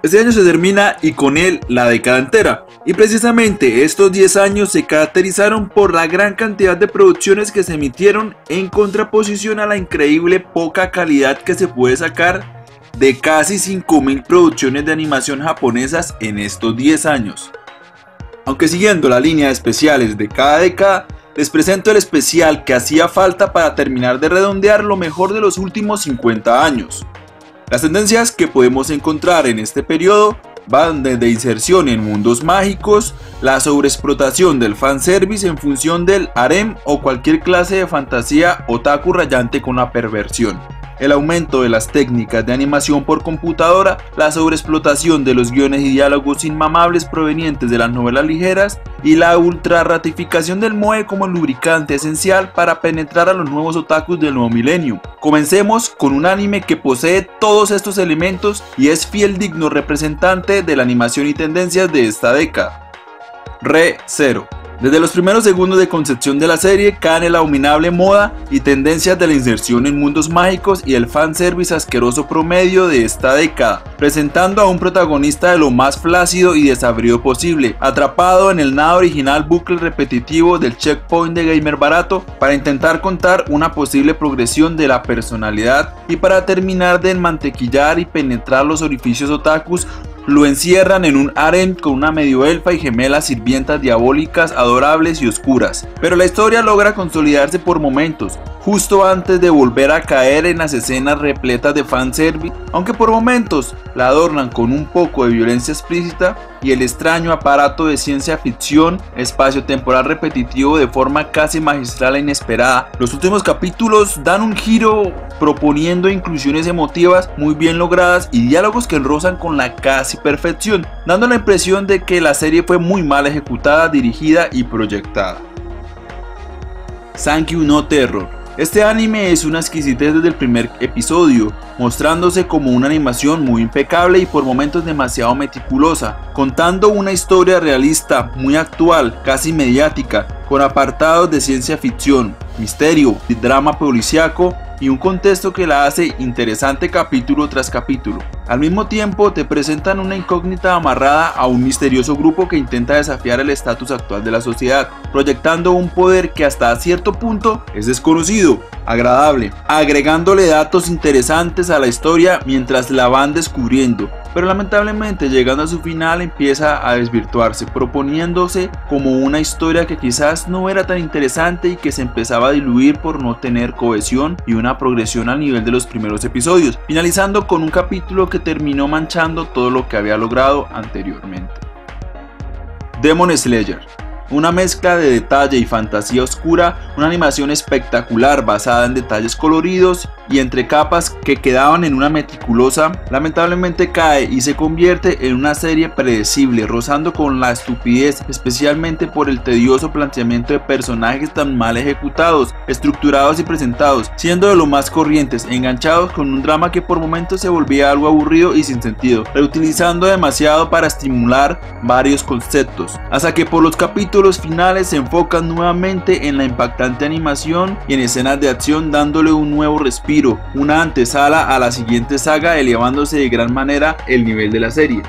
Este año se termina y con él la década entera, y precisamente estos 10 años se caracterizaron por la gran cantidad de producciones que se emitieron en contraposición a la increíble poca calidad que se puede sacar de casi 5000 producciones de animación japonesas en estos 10 años. Aunque siguiendo la línea de especiales de cada década, les presento el especial que hacía falta para terminar de redondear lo mejor de los últimos 50 años. Las tendencias que podemos encontrar en este periodo van desde inserción en mundos mágicos, la sobreexplotación del fanservice en función del harem o cualquier clase de fantasía otaku rayante con la perversión, el aumento de las técnicas de animación por computadora, la sobreexplotación de los guiones y diálogos inmamables provenientes de las novelas ligeras y la ultra ratificación del moe como lubricante esencial para penetrar a los nuevos otakus del nuevo milenio. Comencemos con un anime que posee todos estos elementos y es fiel digno representante de la animación y tendencias de esta década. Re:Zero. Desde los primeros segundos de concepción de la serie cae en la abominable moda y tendencias de la inserción en mundos mágicos y el fanservice asqueroso promedio de esta década, presentando a un protagonista de lo más flácido y desabrido posible, atrapado en el nada original bucle repetitivo del checkpoint de gamer barato para intentar contar una posible progresión de la personalidad y para terminar de enmantequillar y penetrar los orificios otakus. Lo encierran en un harem con una medio elfa y gemelas sirvientas diabólicas, adorables y oscuras. Pero la historia logra consolidarse por momentos, justo antes de volver a caer en las escenas repletas de fanservice, aunque por momentos la adornan con un poco de violencia explícita y el extraño aparato de ciencia ficción espacio-temporal repetitivo de forma casi magistral e inesperada. Los últimos capítulos dan un giro proponiendo inclusiones emotivas muy bien logradas y diálogos que rozan con la casi perfección, dando la impresión de que la serie fue muy mal ejecutada, dirigida y proyectada. Sankyu no Terror. Este anime es una exquisitez desde el primer episodio, mostrándose como una animación muy impecable y por momentos demasiado meticulosa, contando una historia realista, muy actual, casi mediática, con apartados de ciencia ficción, misterio, drama policíaco y un contexto que la hace interesante capítulo tras capítulo. Al mismo tiempo te presentan una incógnita amarrada a un misterioso grupo que intenta desafiar el estatus actual de la sociedad, proyectando un poder que hasta cierto punto es desconocido, agradable, agregándole datos interesantes a la historia mientras la van descubriendo, pero lamentablemente llegando a su final empieza a desvirtuarse, proponiéndose como una historia que quizás no era tan interesante y que se empezaba a diluir por no tener cohesión y una progresión al nivel de los primeros episodios, finalizando con un capítulo que terminó manchando todo lo que había logrado anteriormente. Demon Slayer. Una mezcla de detalle y fantasía oscura, una animación espectacular basada en detalles coloridos y entre capas que quedaban en una meticulosa, lamentablemente cae y se convierte en una serie predecible, rozando con la estupidez, especialmente por el tedioso planteamiento de personajes tan mal ejecutados, estructurados y presentados, siendo de lo más corrientes, enganchados con un drama que por momentos se volvía algo aburrido y sin sentido, reutilizando demasiado para estimular varios conceptos, hasta que por los capítulos finales se enfocan nuevamente en la impactante animación y en escenas de acción, dándole un nuevo respiro, una antesala a la siguiente saga, elevándose de gran manera el nivel de la serie.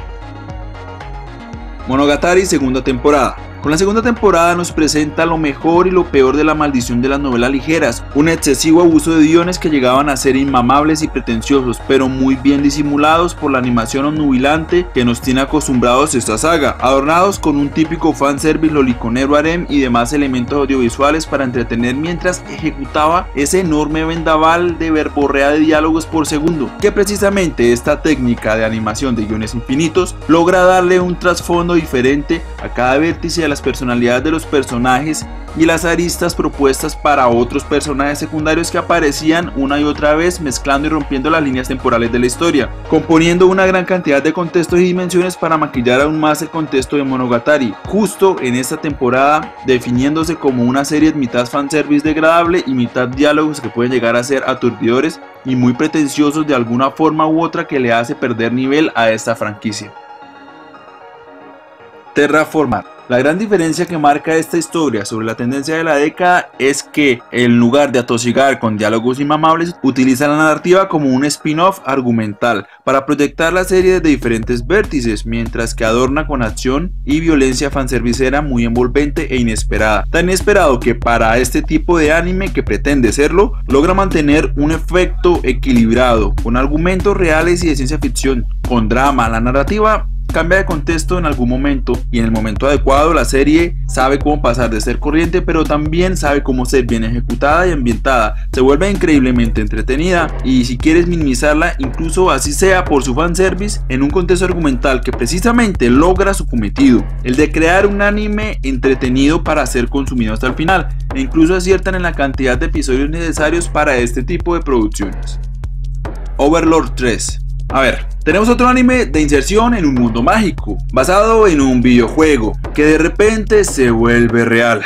Monogatari segunda temporada. Con la segunda temporada nos presenta lo mejor y lo peor de la maldición de las novelas ligeras, un excesivo abuso de guiones que llegaban a ser inmamables y pretenciosos, pero muy bien disimulados por la animación obnubilante que nos tiene acostumbrados esta saga, adornados con un típico fanservice loliconero harem y demás elementos audiovisuales para entretener mientras ejecutaba ese enorme vendaval de verborrea de diálogos por segundo, que precisamente esta técnica de animación de guiones infinitos logra darle un trasfondo diferente a cada vértice de las personalidades de los personajes y las aristas propuestas para otros personajes secundarios que aparecían una y otra vez, mezclando y rompiendo las líneas temporales de la historia, componiendo una gran cantidad de contextos y dimensiones para maquillar aún más el contexto de Monogatari, justo en esta temporada definiéndose como una serie mitad fanservice degradable y mitad diálogos que pueden llegar a ser aturdidores y muy pretenciosos de alguna forma u otra, que le hace perder nivel a esta franquicia. Terraformar. La gran diferencia que marca esta historia sobre la tendencia de la década es que, en lugar de atosigar con diálogos inmamables, utiliza la narrativa como un spin-off argumental para proyectar la serie desde diferentes vértices, mientras que adorna con acción y violencia fanservicera muy envolvente e inesperada. Tan inesperado que para este tipo de anime que pretende serlo, logra mantener un efecto equilibrado, con argumentos reales y de ciencia ficción, con drama. La narrativa cambia de contexto en algún momento y en el momento adecuado la serie sabe cómo pasar de ser corriente, pero también sabe cómo ser bien ejecutada y ambientada. Se vuelve increíblemente entretenida y si quieres minimizarla, incluso así sea por su fanservice, en un contexto argumental que precisamente logra su cometido, el de crear un anime entretenido para ser consumido hasta el final, e incluso aciertan en la cantidad de episodios necesarios para este tipo de producciones. Overlord 3. A ver, tenemos otro anime de inserción en un mundo mágico, basado en un videojuego, que de repente se vuelve real.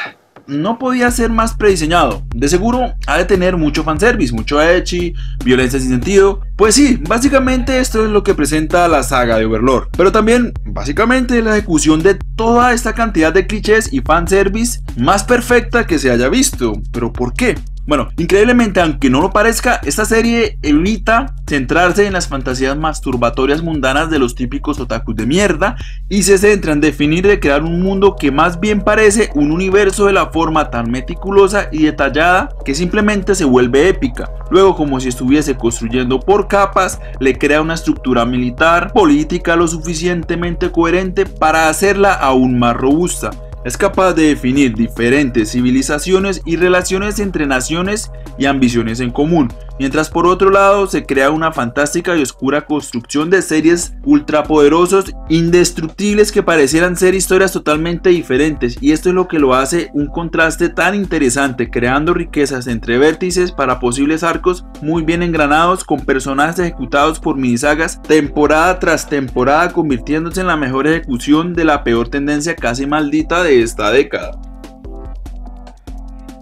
No podía ser más prediseñado. De seguro ha de tener mucho fanservice, mucho ecchi, violencia sin sentido. Pues sí, básicamente esto es lo que presenta la saga de Overlord. Pero también, básicamente, la ejecución de toda esta cantidad de clichés y fanservice más perfecta que se haya visto. ¿Pero por qué? Bueno, increíblemente, aunque no lo parezca, esta serie evita centrarse en las fantasías masturbatorias mundanas de los típicos otakus de mierda y se centra en definir y crear un mundo que más bien parece un universo de la forma tan meticulosa y detallada que simplemente se vuelve épica. Luego, como si estuviese construyendo por capas, le crea una estructura militar, política lo suficientemente coherente para hacerla aún más robusta. Es capaz de definir diferentes civilizaciones y relaciones entre naciones y ambiciones en común, mientras por otro lado se crea una fantástica y oscura construcción de series ultrapoderosos, indestructibles que parecieran ser historias totalmente diferentes, y esto es lo que lo hace un contraste tan interesante, creando riquezas entre vértices para posibles arcos muy bien engranados, con personajes ejecutados por minisagas temporada tras temporada, convirtiéndose en la mejor ejecución de la peor tendencia casi maldita de esta década.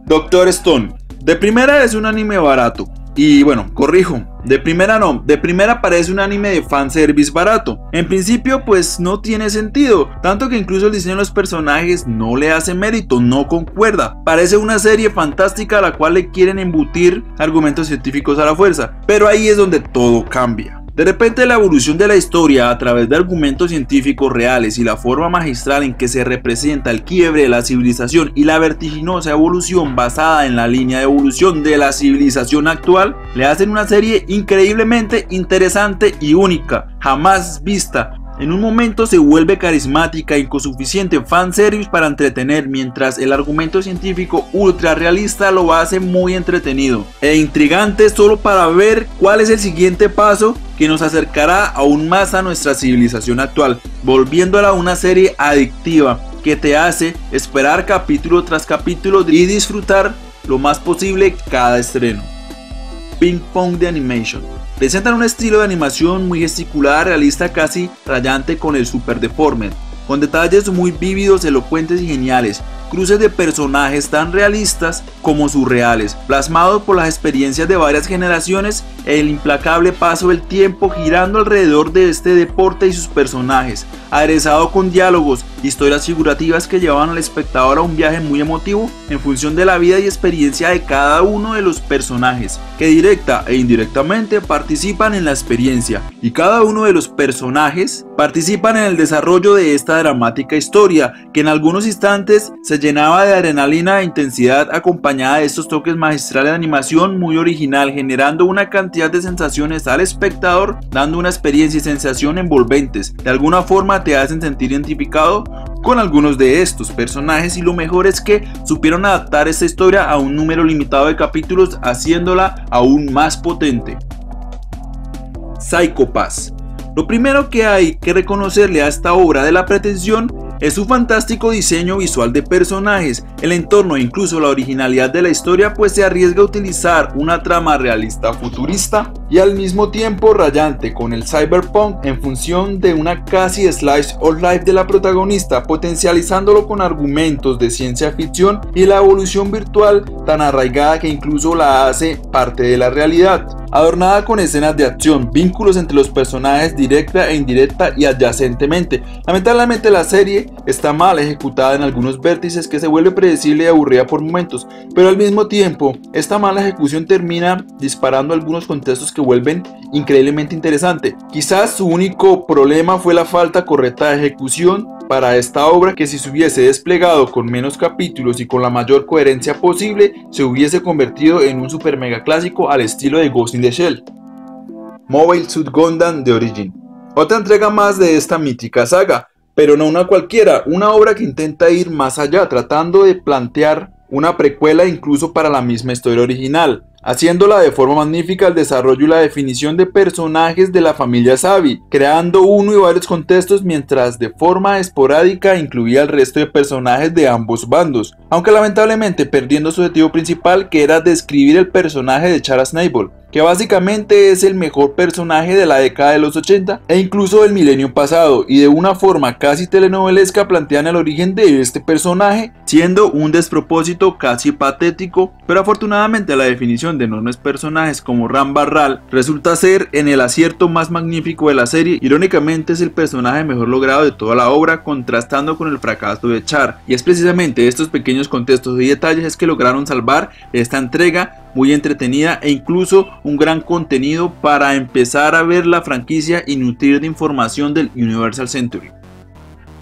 Dr. Stone. De primera es un anime barato. Y bueno, corrijo, de primera no, de primera parece un anime de fanservice barato. En principio pues no tiene sentido, tanto que incluso el diseño de los personajes no le hace mérito, no concuerda. Parece una serie fantástica a la cual le quieren embutir argumentos científicos a la fuerza, pero ahí es donde todo cambia. De repente la evolución de la historia a través de argumentos científicos reales y la forma magistral en que se representa el quiebre de la civilización y la vertiginosa evolución basada en la línea de evolución de la civilización actual le hacen una serie increíblemente interesante y única, jamás vista. En un momento se vuelve carismática y con suficiente fanservice para entretener, mientras el argumento científico ultra realista lo hace muy entretenido e intrigante solo para ver cuál es el siguiente paso que nos acercará aún más a nuestra civilización actual, volviéndola una serie adictiva que te hace esperar capítulo tras capítulo y disfrutar lo más posible cada estreno. Ping Pong de Animation. Presentan un estilo de animación muy gesticular, realista, casi rayante con el super deformed, con detalles muy vívidos, elocuentes y geniales, cruces de personajes tan realistas como surreales, plasmados por las experiencias de varias generaciones e el implacable paso del tiempo girando alrededor de este deporte y sus personajes, aderezado con diálogos, historias figurativas que llevan al espectador a un viaje muy emotivo en función de la vida y experiencia de cada uno de los personajes, que directa e indirectamente participan en la experiencia, y cada uno de los personajes participan en el desarrollo de esta dramática historia, que en algunos instantes se llenaba de adrenalina e intensidad, acompañada de estos toques magistrales de animación muy original, generando una cantidad de sensaciones al espectador, dando una experiencia y sensación envolventes. De alguna forma te hacen sentir identificado con algunos de estos personajes, y lo mejor es que supieron adaptar esta historia a un número limitado de capítulos, haciéndola aún más potente. Psycho Pass. Lo primero que hay que reconocerle a esta obra de la pretensión es su fantástico diseño visual de personajes, el entorno e incluso la originalidad de la historia, pues se arriesga a utilizar una trama realista futurista y al mismo tiempo rayante con el cyberpunk en función de una casi slice of life de la protagonista, potencializándolo con argumentos de ciencia ficción y la evolución virtual tan arraigada que incluso la hace parte de la realidad. Adornada con escenas de acción, vínculos entre los personajes directa e indirecta y adyacentemente. Lamentablemente la serie está mal ejecutada en algunos vértices que se vuelve predecible y aburrida por momentos, pero al mismo tiempo esta mala ejecución termina disparando algunos contextos que vuelven increíblemente interesante. Quizás su único problema fue la falta correcta de ejecución para esta obra, que si se hubiese desplegado con menos capítulos y con la mayor coherencia posible, se hubiese convertido en un super mega clásico al estilo de Ghost in the Shell. Mobile Suit Gundam The Origin. Otra entrega más de esta mítica saga, pero no una cualquiera, una obra que intenta ir más allá, tratando de plantear una precuela incluso para la misma historia original, haciéndola de forma magnífica el desarrollo y la definición de personajes de la familia Savi, creando uno y varios contextos mientras de forma esporádica incluía al resto de personajes de ambos bandos, aunque lamentablemente perdiendo su objetivo principal, que era describir el personaje de Chara Snable, que básicamente es el mejor personaje de la década de los 80 e incluso del milenio pasado, y de una forma casi telenovelesca plantean el origen de este personaje, siendo un despropósito casi patético, pero afortunadamente la definición de enormes personajes como Ram Barral resulta ser en el acierto más magnífico de la serie. Irónicamente es el personaje mejor logrado de toda la obra, contrastando con el fracaso de Char, y es precisamente estos pequeños contextos y detalles que lograron salvar esta entrega muy entretenida e incluso un gran contenido para empezar a ver la franquicia y nutrir de información del Universal Century.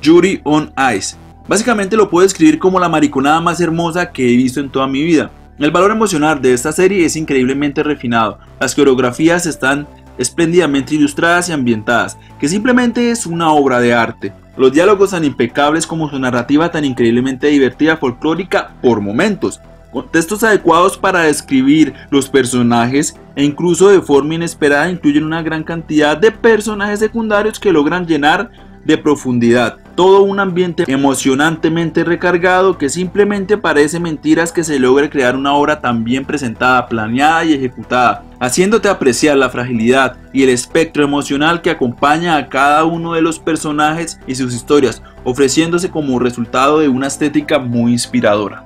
Yuri on Ice. Básicamente lo puedo describir como la mariconada más hermosa que he visto en toda mi vida. El valor emocional de esta serie es increíblemente refinado, las coreografías están espléndidamente ilustradas y ambientadas, que simplemente es una obra de arte. Los diálogos tan impecables como su narrativa tan increíblemente divertida, folclórica por momentos. Contextos adecuados para describir los personajes e incluso de forma inesperada incluyen una gran cantidad de personajes secundarios que logran llenar de profundidad todo un ambiente emocionantemente recargado que simplemente parece mentiras que se logre crear una obra tan bien presentada, planeada y ejecutada, haciéndote apreciar la fragilidad y el espectro emocional que acompaña a cada uno de los personajes y sus historias, ofreciéndose como resultado de una estética muy inspiradora.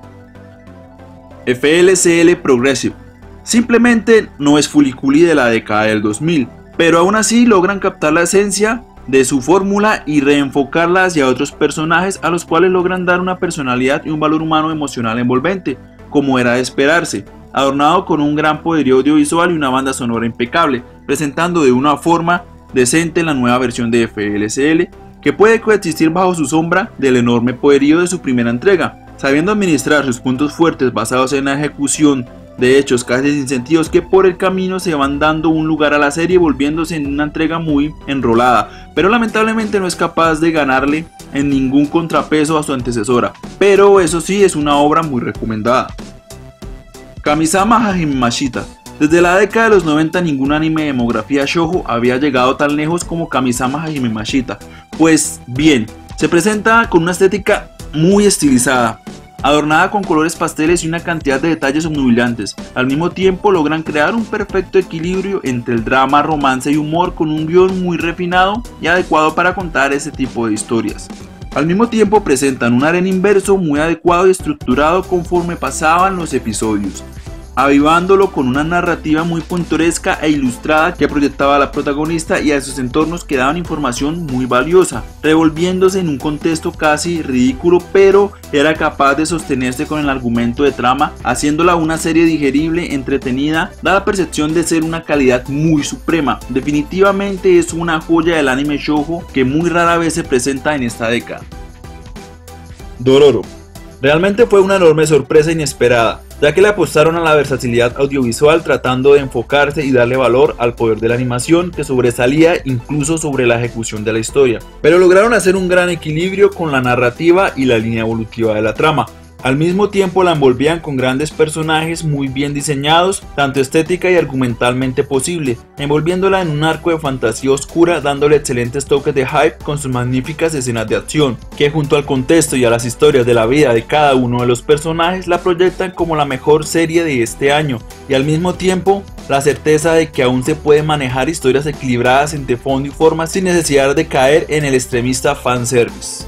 FLCL Progressive. Simplemente no es Fuliculi de la década del 2000, pero aún así logran captar la esencia de su fórmula y reenfocarla hacia otros personajes a los cuales logran dar una personalidad y un valor humano emocional envolvente, como era de esperarse, adornado con un gran poderío audiovisual y una banda sonora impecable, presentando de una forma decente la nueva versión de FLCL, que puede coexistir bajo su sombra del enorme poderío de su primera entrega, sabiendo administrar sus puntos fuertes basados en la ejecución de hechos casi sin sentidos que por el camino se van dando un lugar a la serie, volviéndose en una entrega muy enrolada, pero lamentablemente no es capaz de ganarle en ningún contrapeso a su antecesora, pero eso sí es una obra muy recomendada. Kamisama Hajime Mashita. Desde la década de los 90 ningún anime de demografía shoujo había llegado tan lejos como Kamisama Hajime Mashita. Pues bien, se presenta con una estética muy estilizada, adornada con colores pasteles y una cantidad de detalles obnubilantes. Al mismo tiempo logran crear un perfecto equilibrio entre el drama, romance y humor, con un guión muy refinado y adecuado para contar ese tipo de historias. Al mismo tiempo presentan un aren inverso muy adecuado y estructurado conforme pasaban los episodios, avivándolo con una narrativa muy pintoresca e ilustrada que proyectaba a la protagonista y a sus entornos, que daban información muy valiosa, revolviéndose en un contexto casi ridículo, pero era capaz de sostenerse con el argumento de trama, haciéndola una serie digerible, entretenida, da la percepción de ser una calidad muy suprema. Definitivamente es una joya del anime shoujo que muy rara vez se presenta en esta década. Dororo. Realmente fue una enorme sorpresa inesperada, ya que le apostaron a la versatilidad audiovisual tratando de enfocarse y darle valor al poder de la animación, que sobresalía incluso sobre la ejecución de la historia, pero lograron hacer un gran equilibrio con la narrativa y la línea evolutiva de la trama. Al mismo tiempo la envolvían con grandes personajes muy bien diseñados, tanto estética y argumentalmente posible, envolviéndola en un arco de fantasía oscura, dándole excelentes toques de hype con sus magníficas escenas de acción, que junto al contexto y a las historias de la vida de cada uno de los personajes la proyectan como la mejor serie de este año, y al mismo tiempo la certeza de que aún se puede manejar historias equilibradas entre fondo y forma sin necesidad de caer en el extremista fanservice.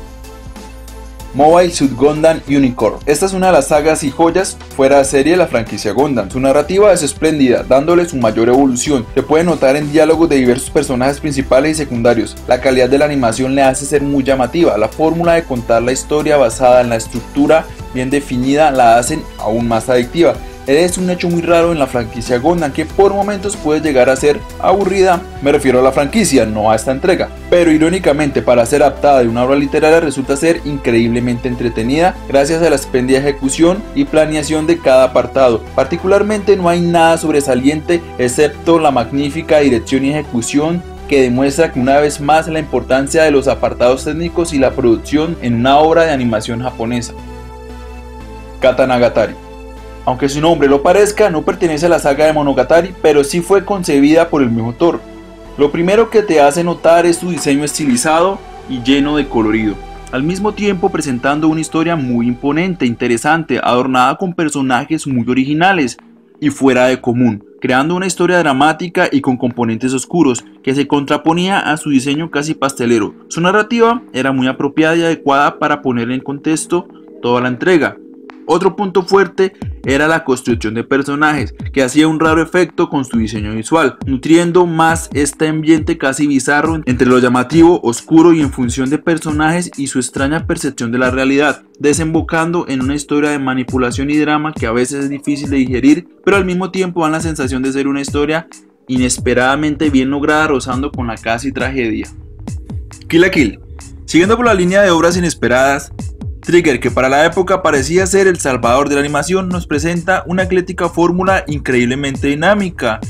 Mobile Suit Gundam Unicorn. Esta es una de las sagas y joyas fuera de serie de la franquicia Gundam. Su narrativa es espléndida, dándole su mayor evolución. Se puede notar en diálogos de diversos personajes principales y secundarios. La calidad de la animación le hace ser muy llamativa. La fórmula de contar la historia basada en la estructura bien definida la hacen aún más adictiva. Es un hecho muy raro en la franquicia Gundam, que por momentos puede llegar a ser aburrida, me refiero a la franquicia, no a esta entrega, pero irónicamente para ser adaptada de una obra literaria resulta ser increíblemente entretenida gracias a la espléndida ejecución y planeación de cada apartado. Particularmente no hay nada sobresaliente excepto la magnífica dirección y ejecución, que demuestra que una vez más la importancia de los apartados técnicos y la producción en una obra de animación japonesa. Katanagatari. Aunque su nombre lo parezca, no pertenece a la saga de Monogatari, pero sí fue concebida por el mismo autor. Lo primero que te hace notar es su diseño estilizado y lleno de colorido, al mismo tiempo presentando una historia muy imponente, interesante, adornada con personajes muy originales y fuera de común, creando una historia dramática y con componentes oscuros que se contraponía a su diseño casi pastelero. Su narrativa era muy apropiada y adecuada para poner en contexto toda la entrega. Otro punto fuerte era la construcción de personajes, que hacía un raro efecto con su diseño visual, nutriendo más este ambiente casi bizarro entre lo llamativo, oscuro y en función de personajes y su extraña percepción de la realidad, desembocando en una historia de manipulación y drama que a veces es difícil de digerir, pero al mismo tiempo dan la sensación de ser una historia inesperadamente bien lograda, rozando con la casi tragedia. Kill la Kill. Siguiendo por la línea de obras inesperadas, Trigger, que para la época parecía ser el salvador de la animación, nos presenta una ecléctica fórmula increíblemente dinámica,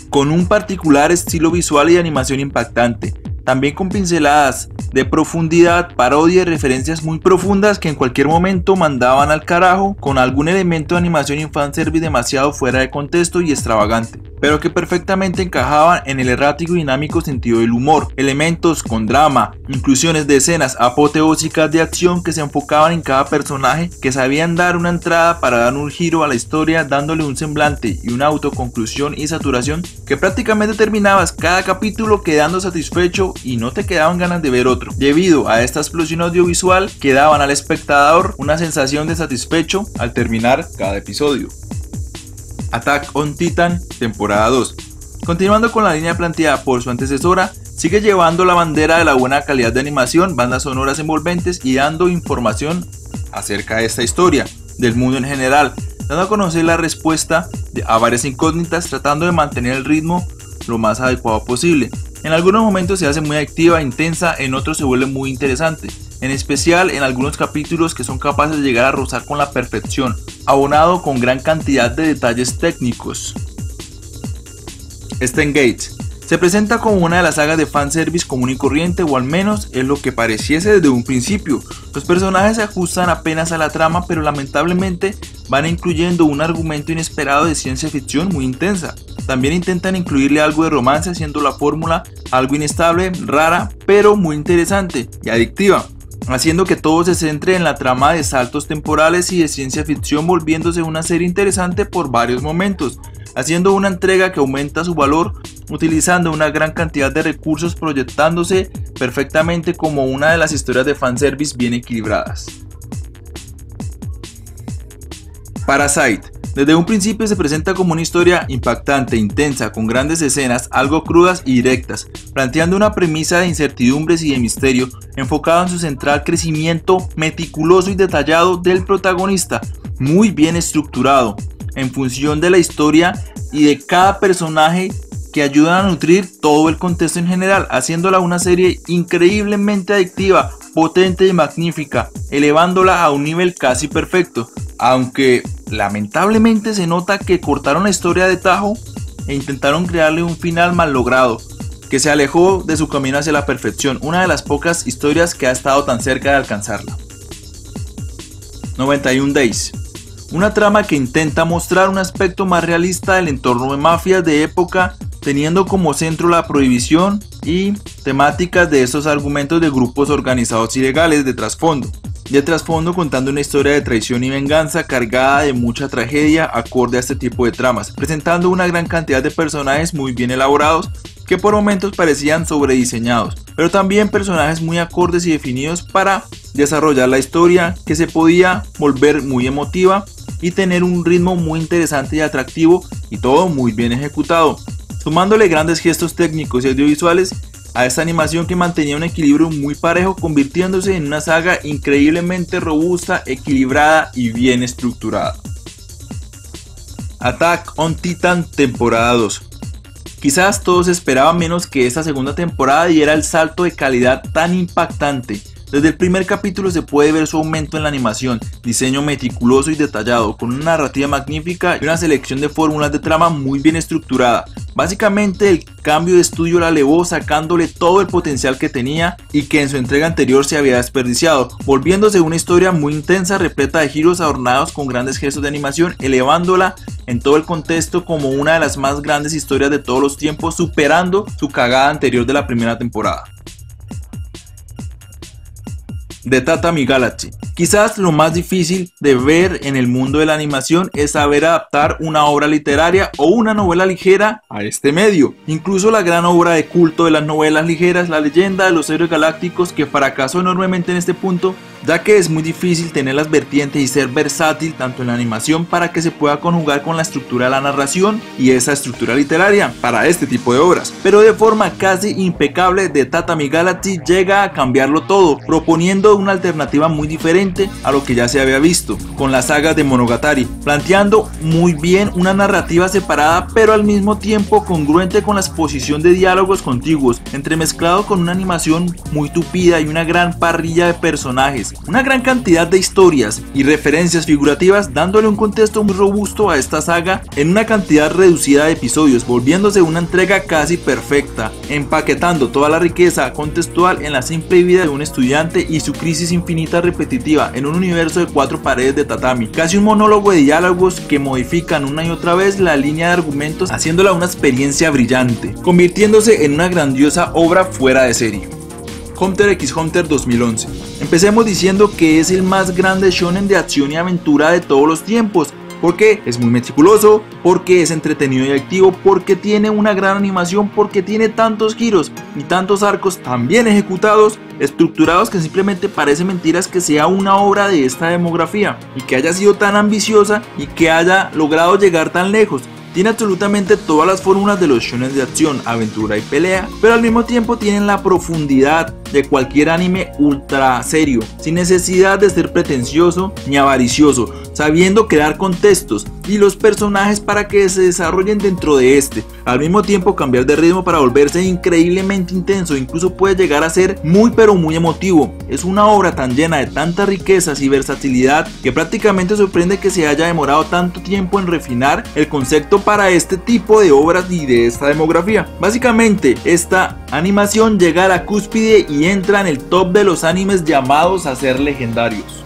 con un particular estilo visual y animación impactante, también con pinceladas de profundidad, parodia y referencias muy profundas que en cualquier momento mandaban al carajo, con algún elemento de animación y fanservice demasiado fuera de contexto y extravagante, pero que perfectamente encajaban en el errático y dinámico sentido del humor, elementos con drama, inclusiones de escenas apoteósicas de acción que se enfocaban en cada personaje, que sabían dar una entrada para dar un giro a la historia, dándole un semblante y una autoconclusión y saturación que prácticamente terminabas cada capítulo quedando satisfecho y no te quedaban ganas de ver otro. Debido a esta explosión audiovisual que daban al espectador una sensación de satisfecho al terminar cada episodio. Attack on Titan, temporada 2. Continuando con la línea planteada por su antecesora, sigue llevando la bandera de la buena calidad de animación, bandas sonoras envolventes y dando información acerca de esta historia, del mundo en general, dando a conocer la respuesta a varias incógnitas, tratando de mantener el ritmo lo más adecuado posible. En algunos momentos se hace muy activa e intensa, en otros se vuelve muy interesante, en especial en algunos capítulos que son capaces de llegar a rozar con la perfección, abonado con gran cantidad de detalles técnicos. Steins Gate se presenta como una de las sagas de fanservice común y corriente, o al menos es lo que pareciese desde un principio. Los personajes se ajustan apenas a la trama, pero lamentablemente van incluyendo un argumento inesperado de ciencia ficción muy intensa. También intentan incluirle algo de romance, haciendo la fórmula algo inestable, rara, pero muy interesante y adictiva, haciendo que todo se centre en la trama de saltos temporales y de ciencia ficción, volviéndose una serie interesante por varios momentos, haciendo una entrega que aumenta su valor, utilizando una gran cantidad de recursos, proyectándose perfectamente como una de las historias de fanservice bien equilibradas. Parasite. Desde un principio se presenta como una historia impactante, intensa, con grandes escenas, algo crudas y directas, planteando una premisa de incertidumbres y de misterio, enfocado en su central crecimiento meticuloso y detallado del protagonista, muy bien estructurado, en función de la historia y de cada personaje, que ayudan a nutrir todo el contexto en general, haciéndola una serie increíblemente adictiva, potente y magnífica, elevándola a un nivel casi perfecto, aunque lamentablemente se nota que cortaron la historia de tajo e intentaron crearle un final mal logrado, que se alejó de su camino hacia la perfección, una de las pocas historias que ha estado tan cerca de alcanzarla. 91 Days. Una trama que intenta mostrar un aspecto más realista del entorno de mafias de época, teniendo como centro la prohibición y temáticas de estos argumentos de grupos organizados ilegales de trasfondo. Contando una historia de traición y venganza cargada de mucha tragedia acorde a este tipo de tramas, presentando una gran cantidad de personajes muy bien elaborados que por momentos parecían sobrediseñados, pero también personajes muy acordes y definidos para desarrollar la historia, que se podía volver muy emotiva y tener un ritmo muy interesante y atractivo, y todo muy bien ejecutado, sumándole grandes gestos técnicos y audiovisuales a esta animación que mantenía un equilibrio muy parejo, convirtiéndose en una saga increíblemente robusta, equilibrada y bien estructurada. Attack on Titan temporada 2. Quizás todos esperaban menos que esta segunda temporada diera el salto de calidad tan impactante. Desde el primer capítulo se puede ver su aumento en la animación, diseño meticuloso y detallado, con una narrativa magnífica y una selección de fórmulas de trama muy bien estructurada. Básicamente el cambio de estudio la elevó, sacándole todo el potencial que tenía y que en su entrega anterior se había desperdiciado, volviéndose una historia muy intensa, repleta de giros adornados con grandes gestos de animación, elevándola en todo el contexto como una de las más grandes historias de todos los tiempos, superando su cagada anterior de la primera temporada. The Tatami Galaxy. Quizás lo más difícil de ver en el mundo de la animación es saber adaptar una obra literaria o una novela ligera a este medio. Incluso la gran obra de culto de las novelas ligeras, La leyenda de los héroes galácticos, que fracasó enormemente en este punto, ya que es muy difícil tener las vertientes y ser versátil tanto en la animación para que se pueda conjugar con la estructura de la narración y esa estructura literaria para este tipo de obras. Pero de forma casi impecable, The Tatami Galaxy llega a cambiarlo todo, proponiendo una alternativa muy diferente a lo que ya se había visto con las sagas de Monogatari, planteando muy bien una narrativa separada pero al mismo tiempo congruente con la exposición de diálogos contiguos, entremezclado con una animación muy tupida y una gran parrilla de personajes, una gran cantidad de historias y referencias figurativas, dándole un contexto muy robusto a esta saga en una cantidad reducida de episodios, volviéndose una entrega casi perfecta, empaquetando toda la riqueza contextual en la simple vida de un estudiante y su crisis infinita repetitiva en un universo de 4 paredes de tatami, casi un monólogo de diálogos que modifican una y otra vez la línea de argumentos, haciéndola una experiencia brillante, convirtiéndose en una grandiosa obra fuera de serie. Hunter x Hunter 2011. Empecemos diciendo que es el más grande shonen de acción y aventura de todos los tiempos, porque es muy meticuloso, porque es entretenido y activo, porque tiene una gran animación, porque tiene tantos giros y tantos arcos tan bien ejecutados, estructurados, que simplemente parece mentiras que sea una obra de esta demografía y que haya sido tan ambiciosa y que haya logrado llegar tan lejos. Tiene absolutamente todas las fórmulas de los shonen de acción, aventura y pelea, pero al mismo tiempo tienen la profundidad de cualquier anime ultra serio, sin necesidad de ser pretencioso ni avaricioso, sabiendo crear contextos y los personajes para que se desarrollen dentro de este. Al mismo tiempo cambiar de ritmo para volverse increíblemente intenso, incluso puede llegar a ser muy pero muy emotivo. Es una obra tan llena de tantas riquezas y versatilidad que prácticamente sorprende que se haya demorado tanto tiempo en refinar el concepto para este tipo de obras y de esta demografía. Básicamente esta animación llega a la cúspide y entra en el top de los animes llamados a ser legendarios.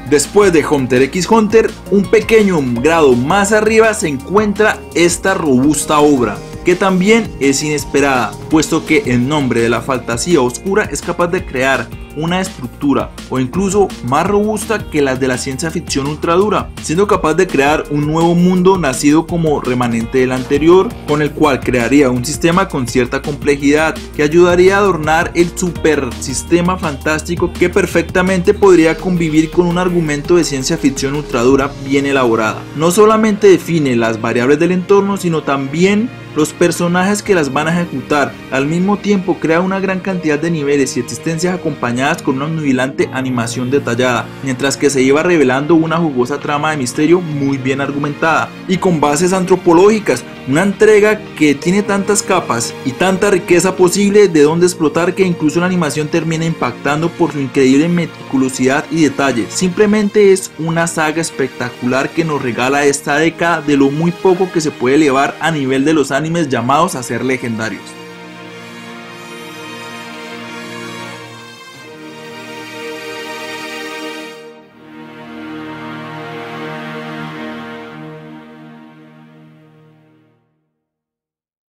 Después de Hunter x Hunter, un pequeño grado más arriba se encuentra esta robusta obra, que también es inesperada, puesto que en nombre de la fantasía oscura es capaz de crear una estructura o incluso más robusta que las de la ciencia ficción ultradura, siendo capaz de crear un nuevo mundo nacido como remanente del anterior, con el cual crearía un sistema con cierta complejidad que ayudaría a adornar el super sistema fantástico que perfectamente podría convivir con un argumento de ciencia ficción ultradura bien elaborada. No solamente define las variables del entorno, sino también los personajes que las van a ejecutar. Al mismo tiempo crea una gran cantidad de niveles y existencias acompañadas con una nubilante animación detallada, mientras que se iba revelando una jugosa trama de misterio muy bien argumentada y con bases antropológicas. Una entrega que tiene tantas capas y tanta riqueza posible de donde explotar que incluso la animación termina impactando por su increíble meticulosidad y detalle. Simplemente es una saga espectacular que nos regala esta década de lo muy poco que se puede elevar a nivel de los animes llamados a ser legendarios.